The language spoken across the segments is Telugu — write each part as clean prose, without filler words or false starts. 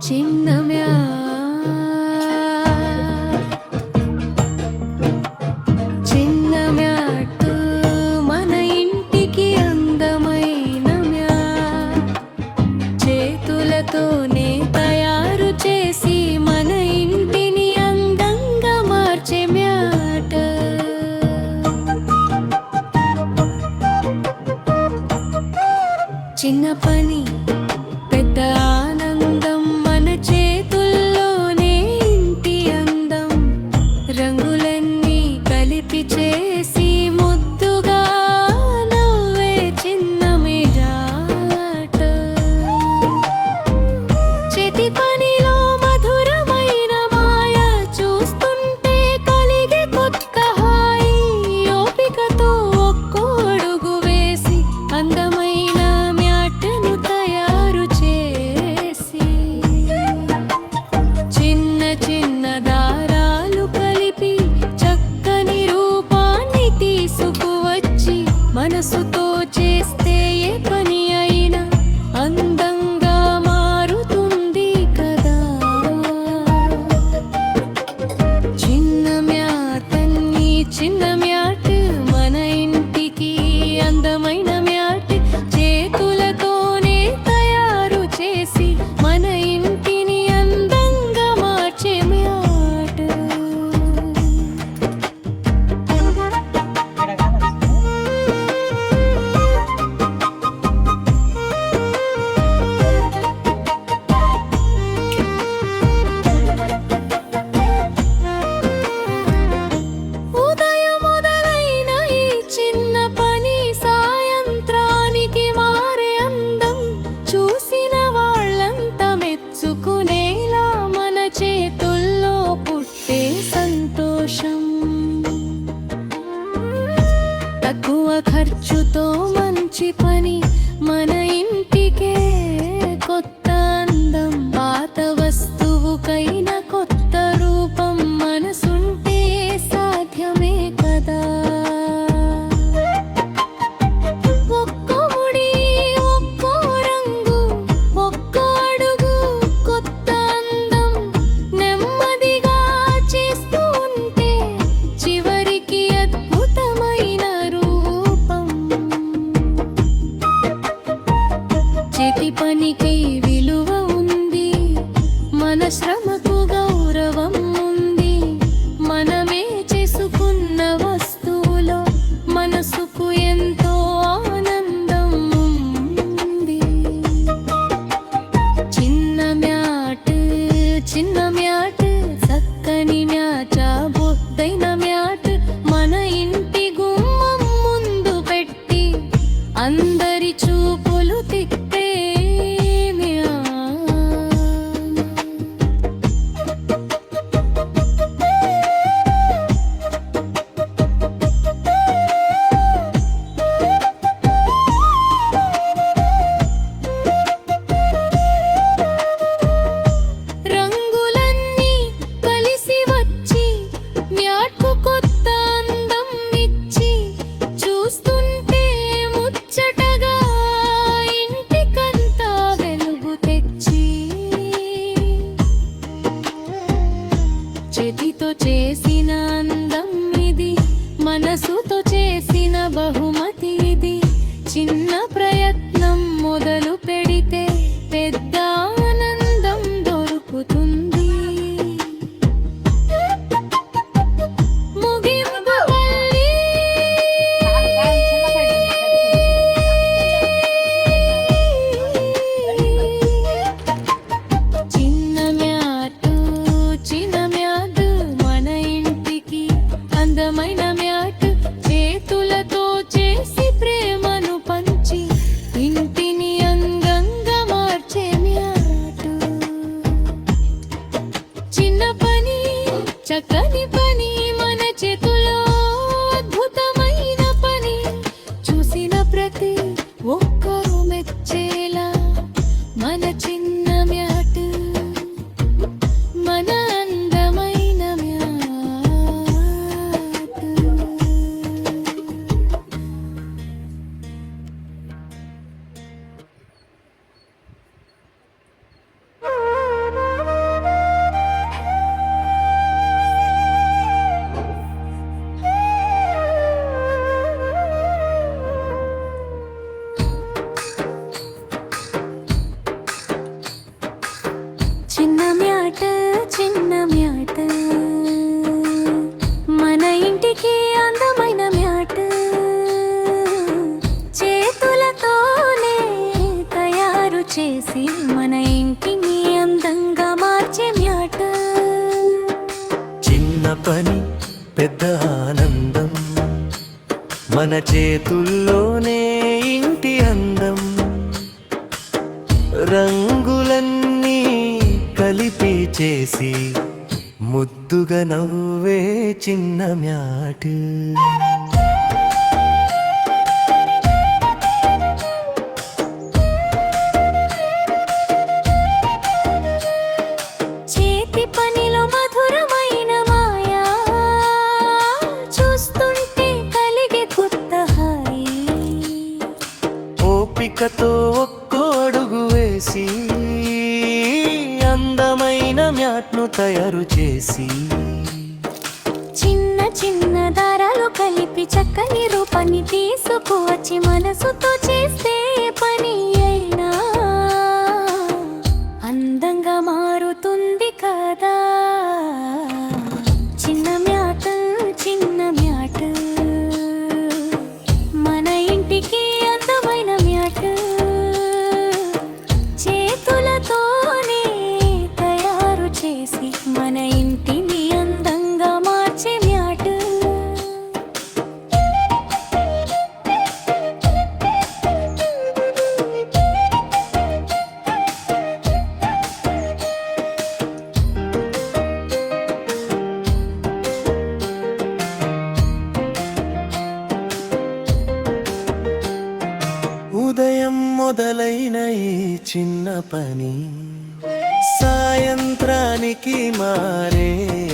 చిన్న చిన్న మ్యాట్ మన ఇంటికి అందమైన మ్యాట్ చేతులతోనే తయారు చేసి మన ఇంటిని అందంగా మార్చే మ్యాట్. చిన్న పని పెద్ద ఆనందం మన చేతుల్లోనే ఇంటి అందం రంగులన్నీ కలిపి చేసి ముద్దుగా నవ్వే చిన్న మ్యాట్. చేతి పనిలో మధురమైన మాయ చూస్తుంటే కలిగే కొత్త హాయి ఓపికతో ఒక్కో అడుగు వేసి అందమైన మ్యాట్ను తయారు చేసి చిన్న చిన్న దారాలు కలిపి చక్కని రూపాన్ని తీసుకువచ్చి మనసుతో చేస్తే ఏ పని అయినా అందంగా మారుతుంది కదా. చిన్న మ్యాట్ అన్ని చిన్న మ్యాట్ మన ఇంటికి అందమైన మ్యాట్ చేతులతోనే తయారు చేసి మన ఇంటిని అందంగా మార్చే మ్యాట్. ఉదయం మొదలైన ఈ చిన్న పని సాయంత్రానికి మారే అందం చూసిన వాళ్ళంతా మెచ్చుకునేలా మన చేతుల్లో పుట్టే సంతోషం. తక్కువ ఖర్చుతో మంచి పని మన ఇంటికే కొత్త అందం పాత వస్తువుకైనా కొత్త రూపం మనసుంటే సాధ్యమే కదా. ఒక్కో ముడి ఒక్కో రంగు ఒక్కో అడుగు కొత్త అందం నెమ్మదిగా చేస్తూ ఉంటే చివరికి అద్భుతమైన రూపం. చేతి పనికి విలువ ఉంది మన శ్రమకు గౌరవం ఉంది మనమే చేసుకున్న వస్తువులో మనసుకు ఎంతో ఆనందం ఉంది. చిన్న మ్యాట్ చక్కని మ్యాచ బొద్దైన మ్యాట్ మన ఇంటి గుమ్మం ముందు పెట్టి అందరి చూపులు తిప్పే మ్యాట్. రంగులన్నీ కలిసి వచ్చి మ్యాట్కు కొత్త అందం ఇచ్చి చూస్తుంటే ముచ్చటగా ఇంటికంతా వెలుగు తెచ్చి చేతితో చేసిన అందం ఇది మనసుతో చేసిన బహుమతి ఇది. చిన్న ప్రయత్నం మొదలు పెడితే పెద్ద ఆనందం దొరుకుతుంది. ముగింపు పల్లి చిన్న మ్యాట్ మన ఇంటి మ్యాట్ చిన్న మ్యాట్ మన ఇంటికి అందమైన మ్యాట్ చేతులతోనే తయారు చేసి మన ఇంటిని అందంగా మార్చే మ్యాట్ చిన్న పని పెద్ద ఆనందం మన చేతుల్లోనే ఇంటి అందం రంగులన్నీ కలిపి చేసి ముద్దుగా నవ్వే చిన్న మ్యాట్ చేతి పనిలో మధురమైన మాయా చూస్తుంటే కలిగే కొత్త హాయి ఓపికతో ఒక్కో అడుగు వేసి అందమైన మ్యాట్ను తయారు చేసి చిన్న చిన్న దారాలు కలిపి చక్కని రూపాన్ని తీసుకువచ్చి మనసుతో చేస్తే పని అయినా అందంగా మారుతుంది కదా చిన్న మ్యాట్ చిన్న మ్యాట్ మన ఇంటికి అందమైన మ్యాట్ చేతులతోనే తయారు చేసి మన ఇంటిని అందంగా మార్చే మ్యాట్ ఉదయం మొదలైన ఈ చిన్న పని సాయంత్రానికి మారే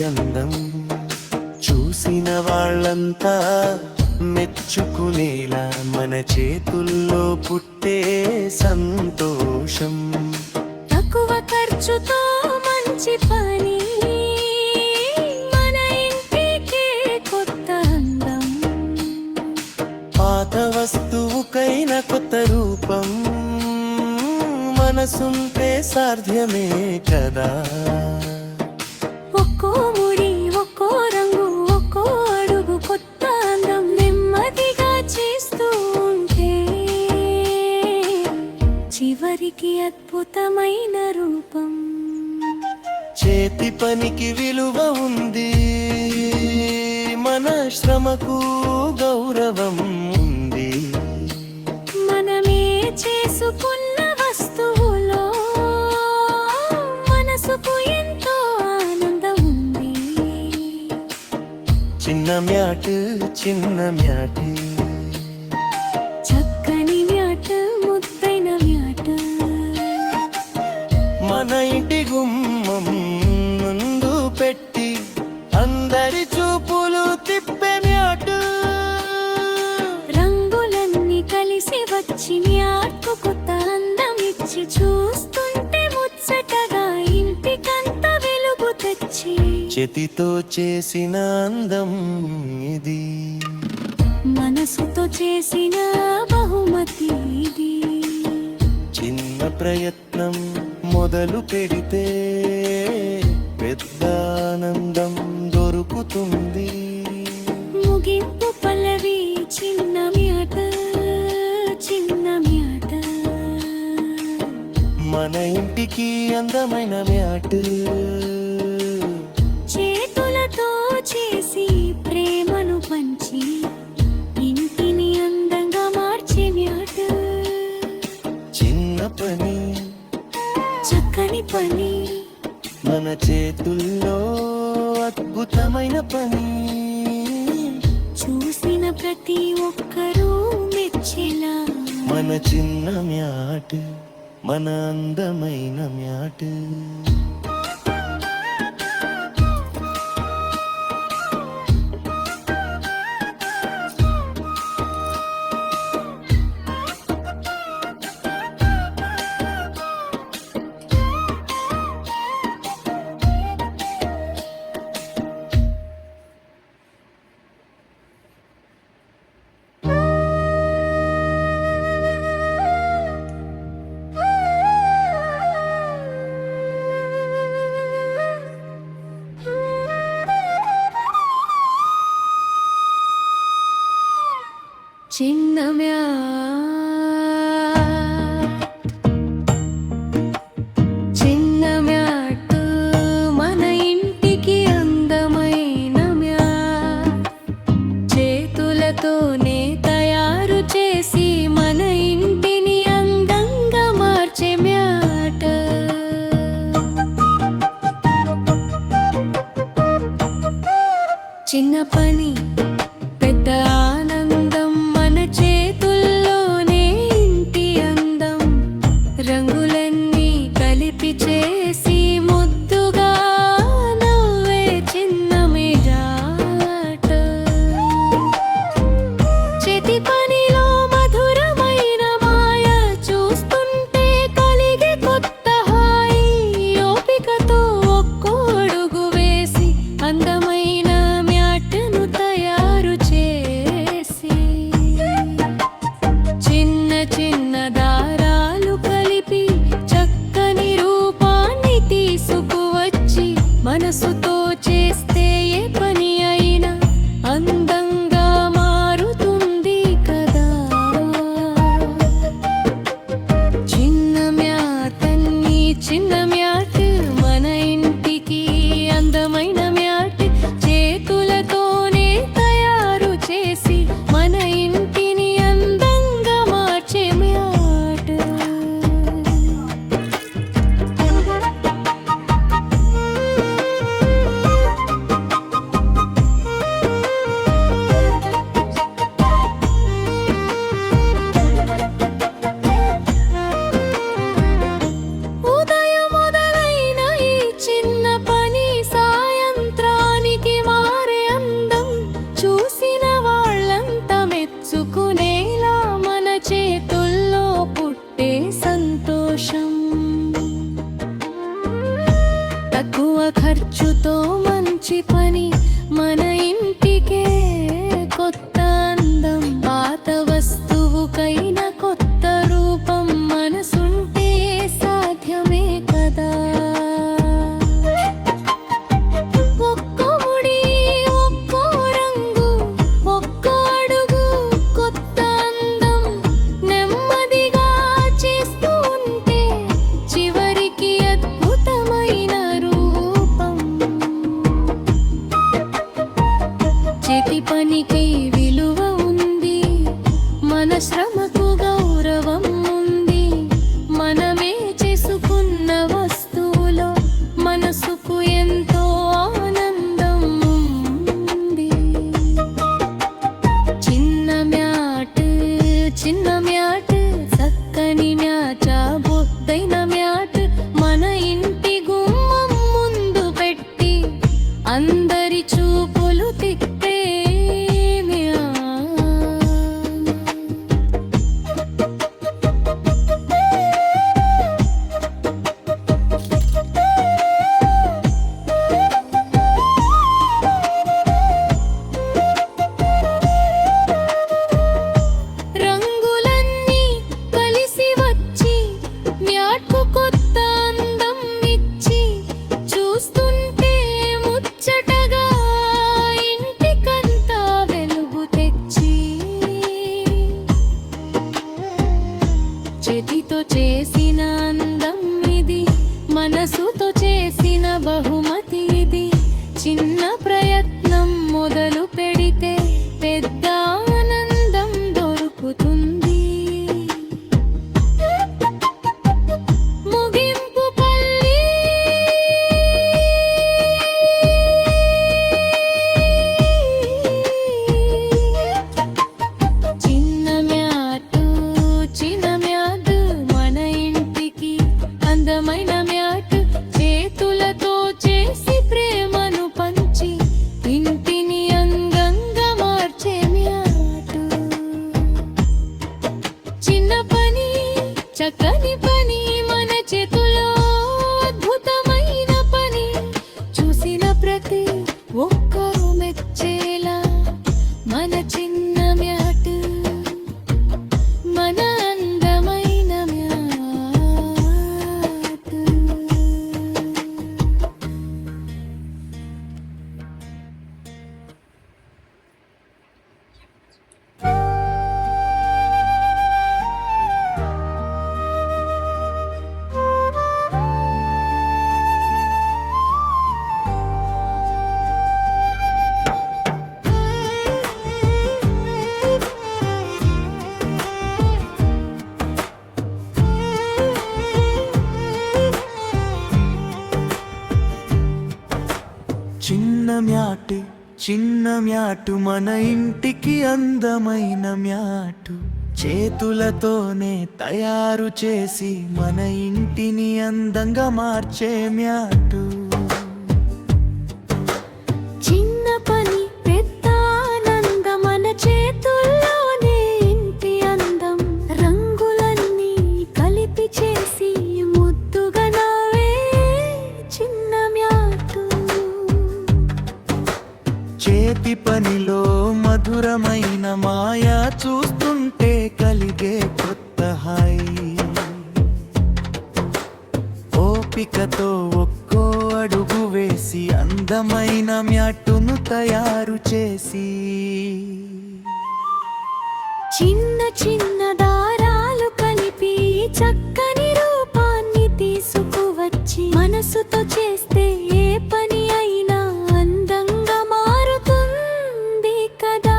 అందం చూసిన వాళ్ళంతా మెచ్చుకునేలా మన చేతుల్లో పుట్టే సంతోషం తక్కువ ఖర్చుతో మంచి పని మన ఇంటికే కొత్త అందం పాత వస్తువుకైన కొత్త రూపం మనసుంటే సాధ్యమే కదా ఒక్కో ముడి ఒక్కో రంగు ఒక్కో అడుగు కొత్త అందం నెమ్మదిగా చేస్తూ ఉంటే చివరికి అద్భుతమైన రూపం చేతి పనికి విలువ ఉంది మన శ్రమకు గౌరవం ఉంది మనమే చేసుకున్న వస్తువులో మనసుకు ఎంతో ఆనందం ఉంది చిన్న మ్యాట్ చిన్న మ్యాట్ చక్కని మ్యాట్ ముద్దైన మ్యాట్ మన ఇంటి గుమ్మం ముందు పెట్టి అందరి చూపులు తిప్పే మ్యాట్ రంగులన్నీ కలిసి వచ్చి మ్యాట్కు కొత్త అందం ఇచ్చి చూస్తుంటే ముచ్చటగా ఇంటికంత వెలుగు తెచ్చి చేతితో చేసిన అందం ఇది మనసుతో చేసిన బహుమతి ఇది చిన్న ప్రయత్నం మొదలు పెడితే పెద్ద ఆనందం దొరుకుతుంది ముగింపు పల్లవి చిన్న మ్యాట్ చిన్న మ్యాట్ మన ఇంటికి అందమైన మ్యాట్ చేతులతో చేసి ప్రేమను పంచి ఇంటిని అందంగా మార్చే మ్యాట్ చిన్న పని చక్కని పని మన చేతుల్లో అద్భుతమైన పని చూసిన ప్రతి ఒక్కరూ మెచ్చేలా మన చిన్న మ్యాట్ మన అందమైన మ్యాట్ చిన్న చిన్న మ్యాట్ మన ఇంటికి అందమైన మ్యాట్ చేతులతోనే తయారు చేసి మన ఇంటిని అందంగా మార్చే మ్యాట్ చిన్న పని పెద్ద ఆనందం మన చేతుల్లోనే ఇంటి అందం రంగులన్నీ కలిపి చేసి ముద్దుగా నవ్వే చిన్న మేజాట చేతి పనిలో మధురమైన మాయ చూస్తుంటే కలిగే కొత్త హాయి ఓపికతో ఒక్కో అడుగు వేసి అందమైన మ్యాట్ను తయారు చేసి చిన్న చిన్న దారాలు కలిపి చక్కని రూపాన్ని తీసుకువచ్చి మనసుతో చేస్తే ఏ పని అయినా అందంగా మారుతుంది కదా చిన్న మ్యాటన్ని చిన్న మ్యాట్ మన ఇంటికి అందమైన మ్యాట్ చేతులతోనే తయారు చేసి మన ఇంటిని అందంగా మార్చే మ్యాట్ ఉదయం మొదలైన ఈ చిన్న పని సాయంత్రానికి మారే అందం చూసిన వాళ్ళంతా మెచ్చుకునేలా మన చేతుల్లో పుట్టే సంతోషం తక్కువ ఖర్చుతో మంచి పని మన ఇంటికే కొత్త అందం పాత వస్తువుకైనా కొత్త రూపం మనసుంటే సాధ్యమే కదా ఒక్కో ముడి ఒక్కో రంగు ఒక్కో అడుగు కొత్త అందం నెమ్మదిగా చేస్తూ ఉంటే చివరికి అద్భుతమైన రూపం చేతి పనికి విలువ ఉంది మన శ్రమకు గౌరవం ఉంది మనమే చేసుకున్న వస్తువులో మనసుకు ఎంతో ఆనందం ఉంది చిన్న మ్యాట్ చక్కని మ్యాచ బొద్దైన మ్యాట్ మన ఇంటి గుమ్మం ముందు పెట్టి అందరి చూపులు తిప్పే మ్యాట్. రంగులన్నీ కలిసి వచ్చి మ్యాట్కు కొత్త అందం ఇచ్చి చూస్తుంటే ముచ్చటగా ఇంటికంతా వెలుగు తెచ్చి చేతితో చేసిన అందం ఇది మనసుతో చేసిన బహుమతి ఇది చిన్న ప్రయత్నం మొదలు పెడితే పెద్ద ఆనందం దొరుకుతుంది ముగింపు పల్లి చిన్న మ్యాట్ మన ఇంటికి అందమైన మ్యాట్ చేతులతో చేసి ప్రేమను పంచి చిన్న మ్యాటు మన ఇంటికి అందమైన మ్యాటు చేతులతోనే తయారు చేసి మన ఇంటిని అందంగా మార్చే మ్యాటు చిన్న పని పెద్ద ఆనందం మన చేతుల్లోనే ఇంటి అందం రంగులన్నీ కలిపి చేసి ముద్దుగా నవ్వే చిన్న మ్యాటు చేతి పనిలో మధురమైన మాయా చూస్తుంటే కలిగే కొత్త హాయి ఓపికతో ఒక్కో అడుగు వేసి అందమైన మ్యాటును తయారు చేసి చిన్న చిన్న దారాలు కలిపి చక్కని రూపాన్ని తీసుకువచ్చి మనసుతో చేస్తే ఏ పని అయినా అందంగా మారుతుంది కదా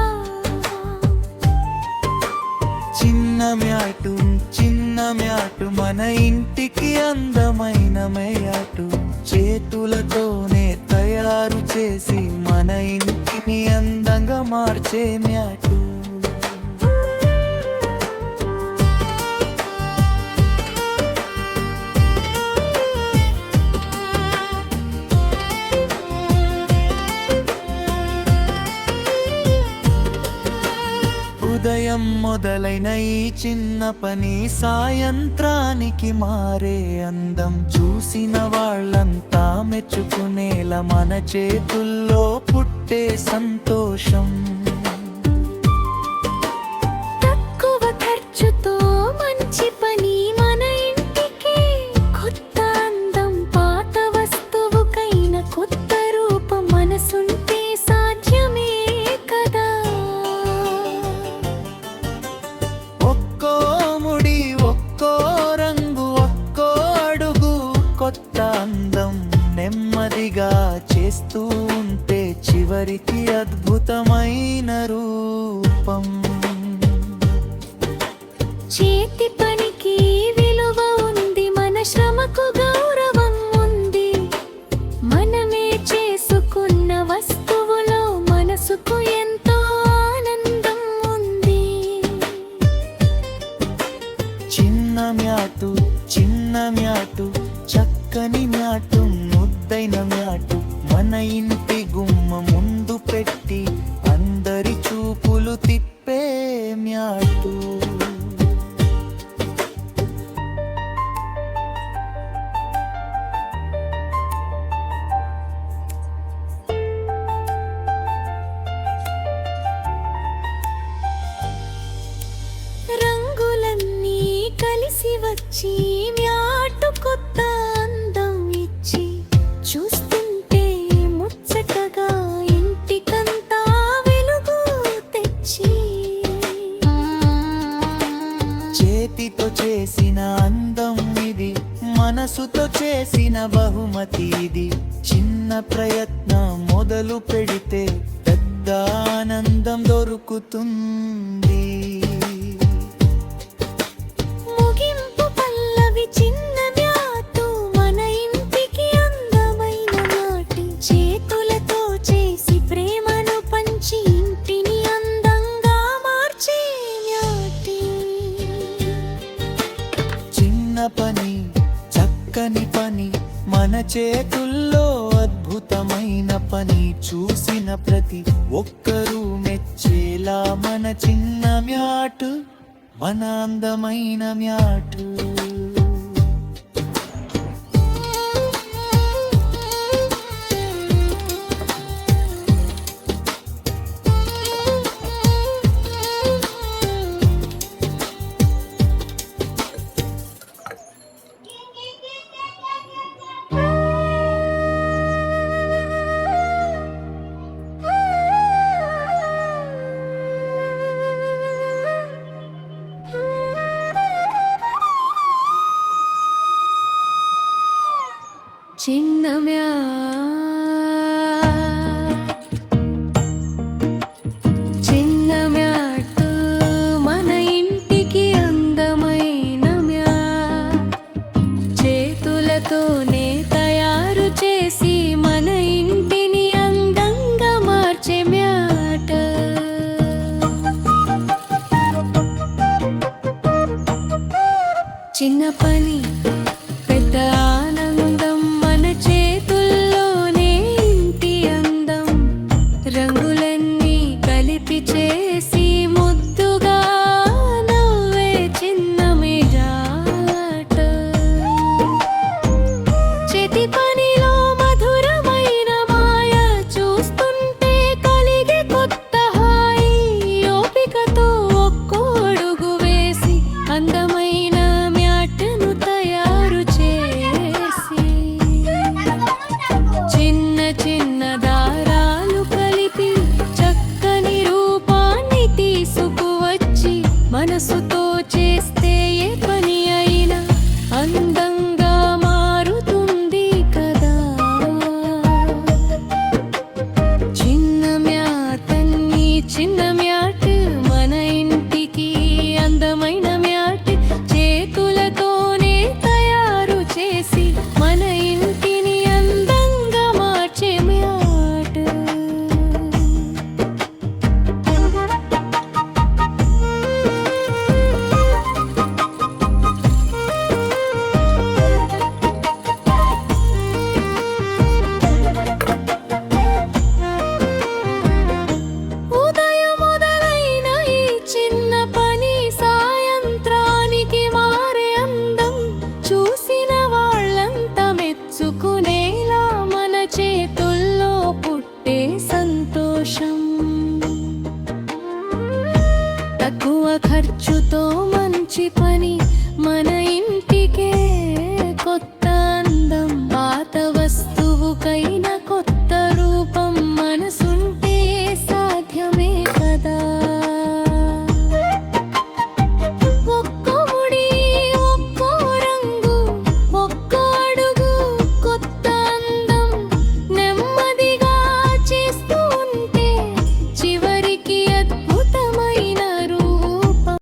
చిన్న మ్యాటు మన ఇంటికి అందమైన మ్యాటు చేతులతోనే తయారు చేసి మన ఇంటిని అందంగా మార్చే మ్యాటు ఉదయం మొదలైన ఈ చిన్న పని సాయంత్రానికి మారే అందం చూసిన వాళ్ళంతా మెచ్చుకునేలా మన చేతుల్లో పుట్టే సంతోషం తక్కువ ఖర్చుతో మంచి పని మన ఇంటికి కొత్త అందం పాత వస్తువుకైన కొత్త రూపం మనసుంటే సాధ్యమే కదా ఒక్కో ముడి ఒక్కో రంగు ఒక్కో అడుగు కొత్త అందం నెమ్మదిగా చేస్తూ ఉంటే చివరికి అద్భుతమైన రూపం చేతి పనికి విలువ ఉంది మన శ్రమకు గౌరవం ఉంది మనమే చేసుకున్న వస్తువులో మనసుకు ఎంతో ఆనందం ఉంది చిన్న మ్యాటు చక్కని మ్యాటు ముద్దైన మ్యాటు మన ఇంటి గుమ్మ ముందు పెట్టి అందరి చూపులు తిప్పే మ్యాటు రంగులన్నీ కలిసి వచ్చి మ్యాటు కొత్త అందం ఇచ్చి చూస్తుంటే ముచ్చటగా ఇంటికంతా వెలుగు తెచ్చి చేతితో చేసిన అందం ఇది మనసుతో చేసిన బహుమతి ఇది చిన్న ప్రయత్నం మొదలు పెడితే పెద్ద ఆనందం దొరుకుతుంది ముగింపు పల్లవి చిన్న మ్యాటు మన ఇంటికి అందమైన మ్యాటు చేతులతో చేసి ప్రేమను పంచి ఇంటిని అందంగా మార్చే మ్యాటు చిన్న పని చక్కని పని మన చేతుల్లో అద్భుతమైన పని చూసిన ప్రతి ఒక్కరూ మెచ్చేలా మన చిన్న మ్యాటు మన అందమైన మ్యాటు చిన్న మ్యాటు మన ఇంటికి అందమైన మ్యాట్ చేతులతోనే తయారు చేసి మన ఇంటిని ఖర్చుతో మంచి పని మన ఇంటికే కొత్త అందం పాత వస్తువుకై